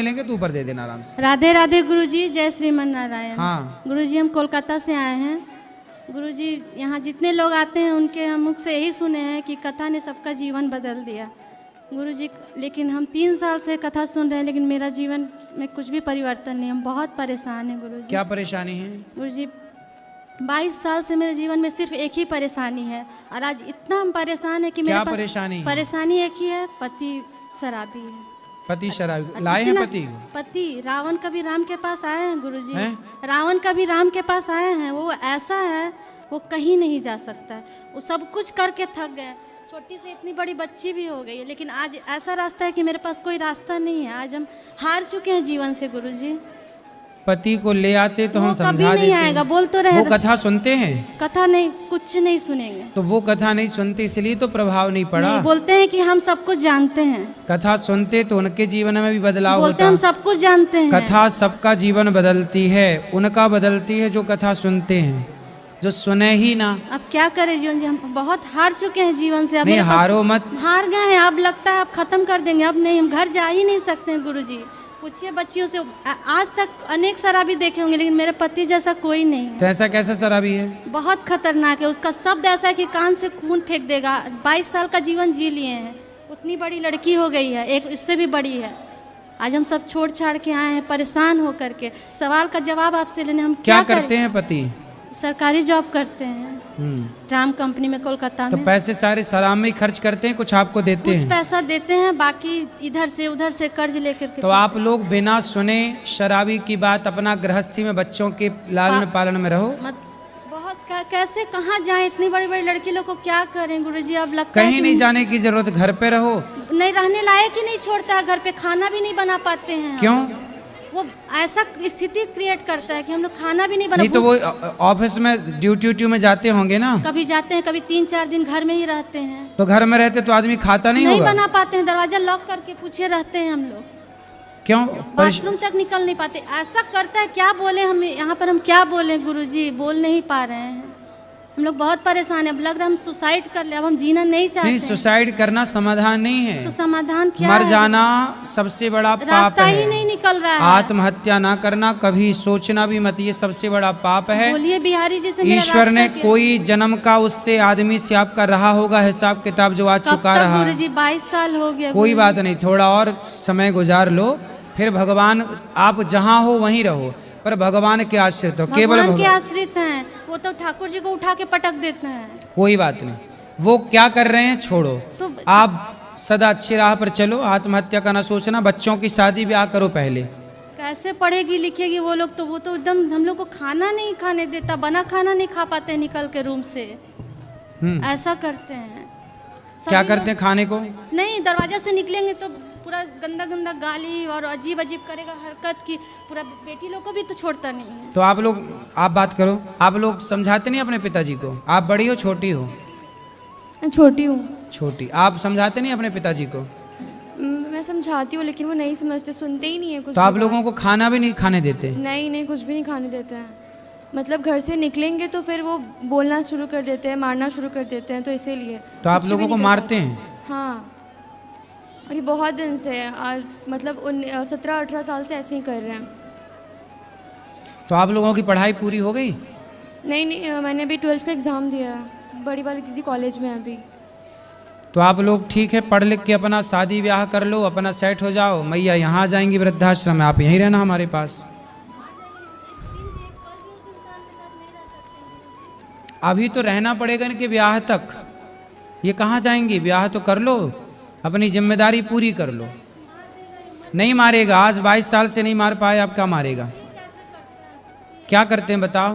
लेंगे तो ऊपर दे देना आराम से। राधे राधे गुरुजी, जय श्रीमन नारायण। हाँ गुरुजी, हम कोलकाता से आए हैं। गुरुजी, यहाँ जितने लोग आते हैं उनके हम मुख से यही सुने हैं कि कथा ने सबका जीवन बदल दिया। गुरुजी, लेकिन हम 3 साल से कथा सुन रहे हैं, लेकिन मेरा जीवन में कुछ भी परिवर्तन नहीं। हम बहुत परेशान हैं गुरुजी। क्या परेशानी है? गुरुजी, 22 साल से मेरे जीवन में सिर्फ एक ही परेशानी है, और आज इतना हम परेशान है कि मेरे पास परेशानी एक ही है, पति शराबी है। पति शराबी? लाए हैं पति? पति रावण कभी राम के पास आए हैं गुरुजी। रावण कभी राम के पास आए हैं। वो ऐसा है, वो कहीं नहीं जा सकता। वो सब कुछ करके थक गए। छोटी से इतनी बड़ी बच्ची भी हो गई है, लेकिन आज ऐसा रास्ता है कि मेरे पास कोई रास्ता नहीं है। आज हम हार चुके हैं जीवन से गुरुजी। पति को ले आते तो हम समझा देते। कभी नहीं आएगा, बोल तो रहे। वो कथा सुनते हैं? कथा नहीं, कुछ नहीं सुनेंगे। तो वो कथा नहीं सुनते, इसलिए तो प्रभाव नहीं पड़ा। नहीं, बोलते हैं कि हम सब कुछ जानते हैं। कथा सुनते तो उनके जीवन में भी बदलाव होता। हम सब कुछ जानते हैं। कथा सबका जीवन बदलती है, उनका बदलती है जो कथा सुनते हैं, जो सुने ही ना। अब क्या करें जीवन जी, हम बहुत हार चुके हैं जीवन से। अब नहीं, हारो मत। हार गए हैं, अब लगता है अब खत्म कर देंगे। अब नहीं, हम घर जा ही नहीं सकते हैं गुरुजी। पूछिए बच्चियों से, आज तक अनेक शराबी देखे होंगे, लेकिन मेरे पति जैसा कोई नहीं है। तो ऐसा कैसा शराबी है? बहुत खतरनाक है। उसका शब्द ऐसा है कि कान से खून फेंक देगा। 22 साल का जीवन जी लिए हैं, उतनी बड़ी लड़की हो गई है, एक इससे भी बड़ी है। आज हम सब छोड़ छाड़ के आए हैं परेशान होकर के। सवाल का जवाब आपसे लेने हम क्या करते हैं? पति सरकारी जॉब करते हैं, राम कंपनी में कोलकाता तो में। पैसे सारे सलाम में खर्च करते हैं, कुछ आपको देते हैं? कुछ पैसा देते हैं, बाकी इधर से उधर से कर्ज लेकर के। तो आप लोग बिना सुने शराबी की बात अपना गृहस्थी में बच्चों के लालन पालन में रहो। बहुत कैसे कहाँ जाएं? इतनी बड़ी बड़ी लड़की लोग को क्या करें गुरुजी? अब लगता है कहीं नहीं जाने की जरूरत, घर पे रहो। नहीं, रहने लायक ही नहीं छोड़ता है। घर पे खाना भी नहीं बना पाते हैं। क्यों? वो ऐसा स्थिति क्रिएट करता है कि हम लोग खाना भी नहीं बना। नहीं तो वो ऑफिस में ड्यूटी में जाते होंगे ना? कभी जाते हैं, कभी 3-4 दिन घर में ही रहते हैं। तो घर में रहते तो आदमी खाता नहीं होगा? बना पाते हैं, दरवाजा लॉक करके पूछे रहते हैं हम लोग। क्यों? बाथरूम तक निकल नहीं पाते। ऐसा करता है, क्या बोले हम यहाँ पर? हम क्या बोले गुरुजी? बोल नहीं पा रहे हैं। हम लोग बहुत परेशान है। अब लग रहा है हम सुसाइड कर ले। अब हम जीना नहीं चाहते। नहीं, सुसाइड करना समाधान नहीं है। तो समाधान क्या मर है? जाना सबसे बड़ा पाप है। रास्ता ही नहीं निकल रहा है। आत्महत्या ना करना, कभी सोचना भी मत, ये सबसे बड़ा पाप है। बोलिए बिहारी जी से। ईश्वर ने कोई जन्म का उससे आदमी से आपका रहा होगा हिसाब किताब, जो आज चुका रहा। गुरुजी 22 साल हो गया। कोई बात नहीं, थोड़ा और समय गुजार लो, फिर भगवान, आप जहाँ हो वहीं रहो, पर भगवान के आश्रित हो। केवल भगवान के आश्रित हैं। वो तो ठाकुर जी को उठा के पटक देते हैं। कोई बात नहीं, वो क्या कर रहे हैं छोड़ो। तो आप सदा अच्छी राह पर चलो, आत्महत्या का ना सोचना। बच्चों की शादी ब्याह करो पहले। कैसे पढ़ेगी लिखेगी वो लोग? तो वो तो एकदम हम लोग को खाना नहीं खाने देता, बना खाना नहीं खा पाते निकल के रूम से। ऐसा करते हैं। क्या करते हैं? खाने को नहीं, दरवाजा से निकलेंगे तो पूरा गंदा गंदा गाली और अजीब अजीब करेगा हरकत की। पूरा बेटी लोग को भी तो छोड़ता नहीं है। तो आप लोग, आप बात करो। आप लोग समझाते नहीं अपने पिताजी को? आप बड़ी हो छोटी हो? छोटी हूँ। छोटी। आप समझाते नहीं अपने पिताजी को? मैं समझाती हूँ, लेकिन वो नहीं समझते, सुनते ही नहीं है कुछ। तो आप लोगों को खाना भी नहीं खाने देते? नहीं, कुछ भी नहीं खाने देते हैं। मतलब घर से निकलेंगे तो फिर वो बोलना शुरू कर देते हैं, मारना शुरू कर देते हैं, तो इसीलिए। तो आप लोगों को मारते हैं? हाँ, और ये बहुत दिन से आज, मतलब 17-18 साल से ऐसे ही कर रहे हैं। तो आप लोगों की पढ़ाई पूरी हो गई? नहीं, मैंने अभी 12th का एग्ज़ाम दिया है। बड़ी वाली दीदी कॉलेज में है अभी। तो आप लोग ठीक है, पढ़ लिख के अपना शादी ब्याह कर लो, अपना सेट हो जाओ। मैया यहाँ आ जाएंगी वृद्धाश्रम में, आप यहीं रहना हमारे पास। अभी तो रहना पड़ेगा इनके ब्याह तक। ये कहाँ जाएंगी? ब्याह तो कर लो, अपनी जिम्मेदारी पूरी कर लो। नहीं मारेगा, आज 22 साल से नहीं मार पाए, अब क्या मारेगा? क्या करते हैं बताओ?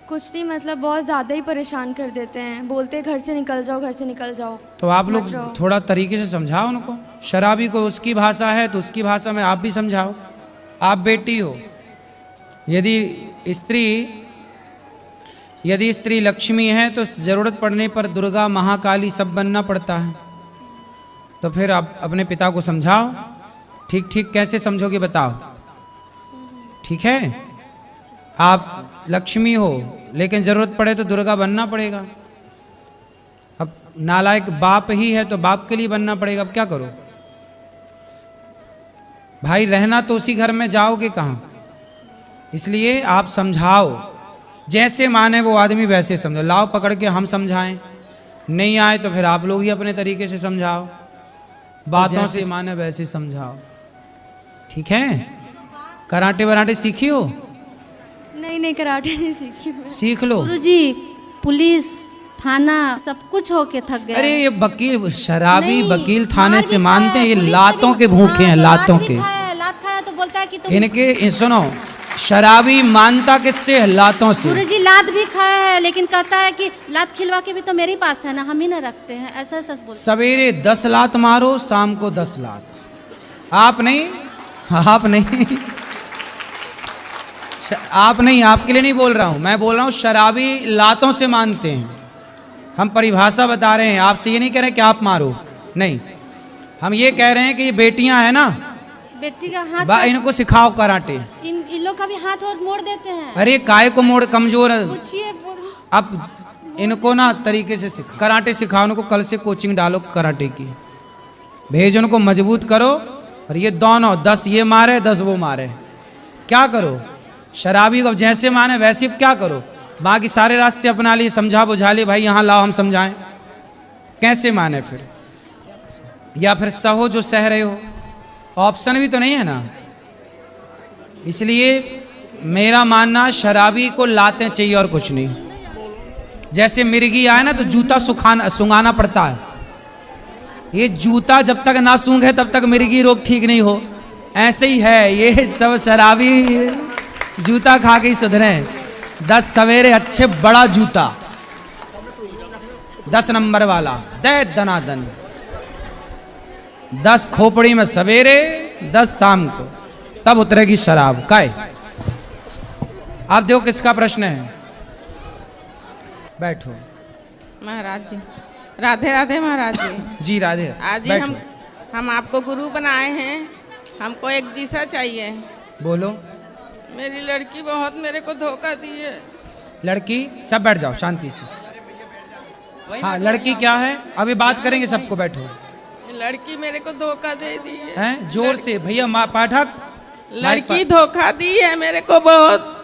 कुछ नहीं, मतलब बहुत ज़्यादा ही परेशान कर देते हैं। बोलते हैं घर से निकल जाओ, घर से निकल जाओ। तो आप लोग थोड़ा तरीके से समझाओ उनको। शराबी को उसकी भाषा है तो उसकी भाषा में आप भी समझाओ। आप बेटी हो, यदि स्त्री लक्ष्मी है तो ज़रूरत पड़ने पर दुर्गा, महाकाली सब बनना पड़ता है। तो फिर आप अपने पिता को समझाओ। ठीक ठीक कैसे समझोगे बताओ? ठीक है, आप लक्ष्मी हो, लेकिन ज़रूरत पड़े तो दुर्गा बनना पड़ेगा। अब नालायक बाप ही है तो बाप के लिए बनना पड़ेगा। अब क्या करो? भाई रहना तो उसी घर में, जाओगे कहाँ? इसलिए आप समझाओ, जैसे माने वो आदमी वैसे समझो। लाओ पकड़ के हम समझाएं, नहीं आए तो फिर आप लोग ही अपने तरीके से समझाओ, बातों से माने वैसे समझाओ, ठीक है? कराटे वराटे सीखी हो? नहीं कराटे नहीं सीखी मैं। सीख लो। गुरुजी पुलिस थाना सब कुछ होके थक गए। अरे ये वकील, शराबी नहीं, वकील थाने मार से भी मानते खाया हैं, है, ये पुलिस से लातों भी- के भूखे हैं, हाँ, तो लातों लात भी के। खाया है, लात खाया तो बोलता है कि तुम। इनके सुनो, शराबी मानता किससे है? लातों से। गुरुजी लात भी खाया है, लेकिन कहता है कि लात खिलवा के भी तो मेरे पास है ना, हम ही ना रखते हैं, ऐसा सच बोलता सवेरे 10 लात मारो, शाम को 10 लात। आप नहीं, आप नहीं, आप नहीं, आपके लिए नहीं बोल रहा हूं, मैं बोल रहा हूं शराबी लातों से मानते हैं। हम परिभाषा बता रहे हैं, आपसे ये नहीं कह रहे कि आप मारो, नहीं, हम ये कह रहे हैं कि ये बेटियां हैं ना, बेटी का हाथ इनको सिखाओ कराटे। इन लोग का भी हाथ और मोड़ देते हैं। अरे काय को मोड़, कमजोर है। पूछिए अब इनको ना तरीके से कराटे सिखाओ, उनको कल से कोचिंग डालो कराटे की, भेज उनको, मजबूत करो। और ये दोनों 10 ये मारे 10 वो मारे, क्या करो? शराबी को जैसे माने वैसे क्या करो, बाकी सारे रास्ते अपना लिए, समझा बुझा लिए, भाई यहाँ लाओ हम समझाएं, कैसे माने फिर? या फिर सहो जो सह रहे हो, ऑप्शन भी तो नहीं है ना। इसलिए मेरा मानना, शराबी को लाते चाहिए और कुछ नहीं। जैसे मिर्गी आए ना तो जूता सुंघाना पड़ता है, ये जूता जब तक ना सूंघे तब तक मिर्गी रोग ठीक नहीं हो, ऐसे ही है ये सब शराबी, जूता खा के ही सुधरे। 10 सवेरे अच्छे बड़ा जूता, 10 नंबर वाला, दे दनादन, 10 खोपड़ी में सवेरे, 10 शाम को, तब उतरेगी शराब। काय आप देखो किसका प्रश्न है? बैठो। महाराज जी, राधे राधे महाराज जी। जी राधे। आज ही बैठो। हम आपको गुरु बनाए हैं, हमको एक दिशा चाहिए। बोलो। मेरी लड़की बहुत मेरे को धोखा दी है। लड़की, सब बैठ जाओ शांति से। हाँ लड़की क्या है, अभी बात करेंगे सबको, बैठो। लड़की मेरे को धोखा दे दी है। हैं? जोर से भैया, पाठक। लड़की धोखा दी है मेरे को बहुत।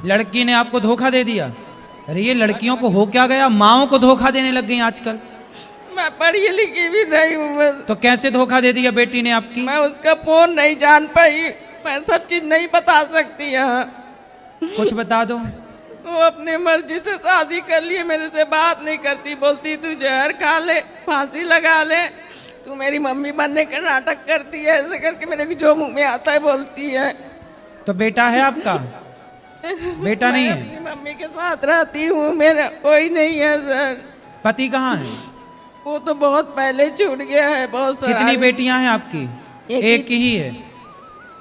लड़की ने आपको धोखा दे दिया? अरे ये लड़कियों को हो क्या गया, माओ को धोखा देने लग गई आजकल। मैं पढ़ी लिखी भी नहीं हूँ। तो कैसे धोखा दे दिया बेटी ने आपकी? मैं उसका फोन नहीं जान पाई, मैं सब चीज नहीं बता सकती यहाँ। कुछ बता दो। वो अपनी मर्जी से शादी कर लिए, मेरे से बात नहीं करती, बोलती तू जहर खा ले, फांसी लगा ले, तू मेरी मम्मी बनने का नाटक करती है, ऐसे करके मेरे को जो मुंह में आता है बोलती है। तो बेटा है आपका? बेटा नहीं है? अपनी मम्मी के साथ रहती हूँ, मेरा कोई नहीं है सर। पति कहाँ है? वो तो बहुत पहले छूट गया है। बहुत सारा। कितनी बेटियां हैं आपकी? एक ही है।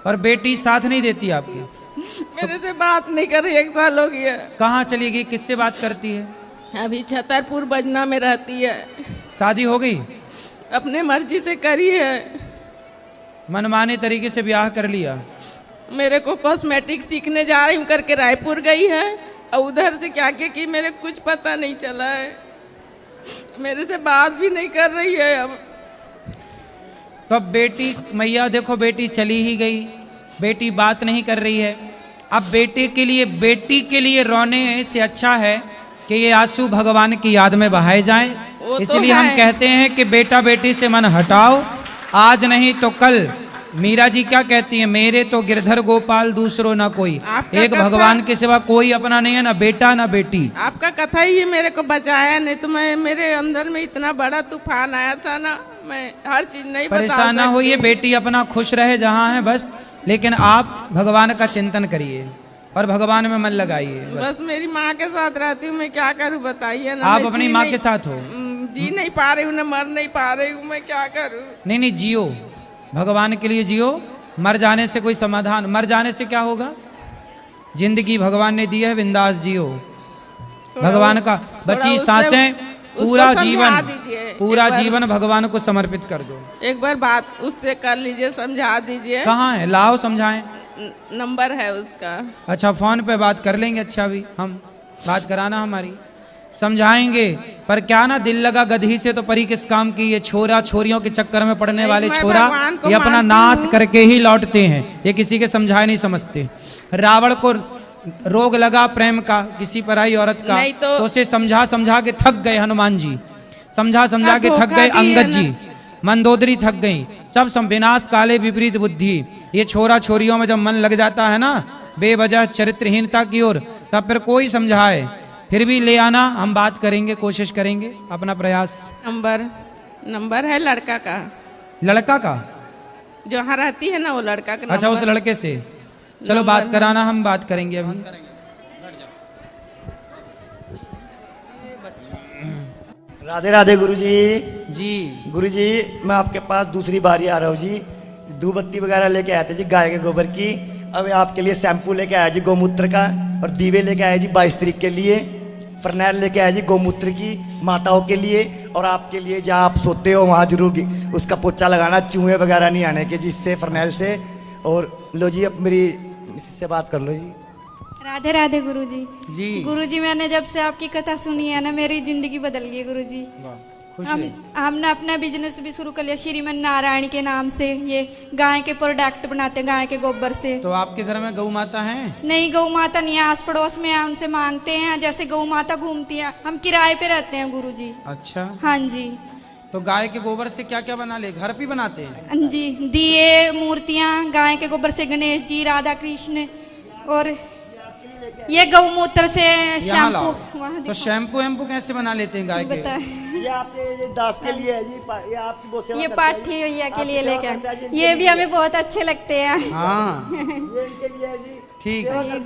और बेटी साथ नहीं देती आपकी? मेरे से बात नहीं कर रही, 1 साल हो गया। कहाँ चली गई, किससे बात करती है? अभी छतरपुर बजना में रहती है। शादी हो गई? अपने मर्जी से करी है। मनमाने तरीके से ब्याह कर लिया? मेरे को कॉस्मेटिक सीखने जा रही हूँ करके रायपुर गई है, और उधर से क्या क्या की मेरे कुछ पता नहीं चला है। मेरे से बात भी नहीं कर रही है अब। तो अब बेटी, मैया देखो बेटी चली ही गई, बेटी बात नहीं कर रही है। अब बेटी के लिए रोने से अच्छा है कि ये आंसू भगवान की याद में बहाए जाएं। वो तो इसलिए हम है। कहते हैं कि बेटा बेटी से मन हटाओ, आज नहीं तो कल। मीरा जी क्या कहती है, मेरे तो गिरधर गोपाल दूसरो ना कोई, आपका एक कथा- भगवान के सिवा कोई अपना नहीं है, ना बेटा ना बेटी। आपका कथा ही मेरे को बचाया, नहीं तो मैं, मेरे अंदर में इतना बड़ा तूफान आया था ना, मैं हर चीज नहीं बता परेशान ना सकती। होइए, बेटी अपना खुश रहे जहाँ है बस, लेकिन आप भगवान का चिंतन करिए और भगवान में मन लगाइए बस मेरी माँ के साथ रहती हूँ, मैं क्या करूँ बताइए ना। आप मैं अपनी जी माँ नहीं- के साथ हो? जी नहीं पा रही हूँ, ना मर नहीं पा रही हूँ, मैं क्या करूँ। नहीं जियो, भगवान के लिए जियो। मर जाने से कोई समाधान, मर जाने से क्या होगा? जिंदगी भगवान ने दी है, बिंदास जियो। भगवान का बची सांसें, पूरा जीवन भगवान को समर्पित कर दो। एक बार बात उससे कर लीजिए, समझा दीजिए। कहाँ है, लाओ समझाएं। नंबर है उसका। अच्छा फोन पे बात कर लेंगे। अच्छा भी हम बात कराना हमारी। समझाएंगे, पर क्या ना दिल लगा गधी से तो परी किस काम की। ये छोरा छोरियों के चक्कर में पड़ने वाले मैं छोरा भगवान को ये अपना मानती नाश हूँ। करके ही लौटते हैं, ये किसी के समझाए नहीं समझते। रावण को रोग लगा प्रेम का किसी पराई औरत का, नहीं तो उसे समझा समझा के थक गए हनुमान जी, समझा समझा के थक धोखा गए भी है अंगद ना। जी, मंदोदरी थक गई, सब विनाश काले विपरीत बुद्धि। ये छोरा छोरियों में जब मन लग जाता है ना बेवजह चरित्रहीनता की ओर, तब फिर कोई समझाए फिर भी ले आना, हम बात करेंगे, कोशिश करेंगे, अपना प्रयास। नंबर है लड़का का, लड़का का? जो यहाँ रहती है ना वो लड़का का अच्छा, उस नंबर। लड़के से चलो बात कराना, हम बात करेंगे अभी। राधे राधे गुरुजी। जी गुरुजी मैं आपके पास दूसरी बारी आ रहा हूँ जी। धूप बत्ती वगैरह लेके आए थे जी गाय के गोबर की। अब आपके लिए शैम्पू लेके आया जी गौमूत्र का, और दीवे लेके आया जी 22 तारीख के लिए। फरनैल लेके आया जी गौमूत्र की माताओं के लिए, और आपके लिए जहाँ आप सोते हो वहाँ जरूर उसका पोछा लगाना, चूहे वगैरह नहीं आने के जी इससे फरनैल से। और लो जी अब मेरी इससे बात कर लो जी। राधे राधे गुरुजी। जी गुरुजी मैंने जब से आपकी कथा सुनी है ना मेरी जिंदगी बदल गई गुरुजी। खुश हम है। हमने अपना बिजनेस भी शुरू कर लिया श्रीमन नारायण के नाम से। ये गाय के प्रोडक्ट बनाते हैं गाय के गोबर से। तो आपके घर में गौ माता है? नहीं, गौ माता नहीं है, आस पड़ोस में है, उनसे मांगते हैं। जैसे गौ माता घूमती है, हम किराए पे रहते हैं गुरुजी। अच्छा, हाँ जी। तो गाय के गोबर से क्या क्या बना ले, घर पे बनाते हैं? हाँ जी, दिए मूर्तियाँ गाय के गोबर से, गणेश जी, राधा कृष्ण, और ये गौमूत्र से यहाँ लाओ। शैम्पू। वहाँ तो देखो। शैम्पू एम्पू कैसे बना लेते हैं गाय के? बताए ये आपके ये दास के लिए है जी, ये आपकी बहुत सेवा ये करता है पाठी जी। भैया के आपकी लिए सेवा लेके करता है जी, आए। इनके ये भी लिए। हमें बहुत अच्छे लगते हैं। हाँ ये इनके लिए है जी। ठीक है।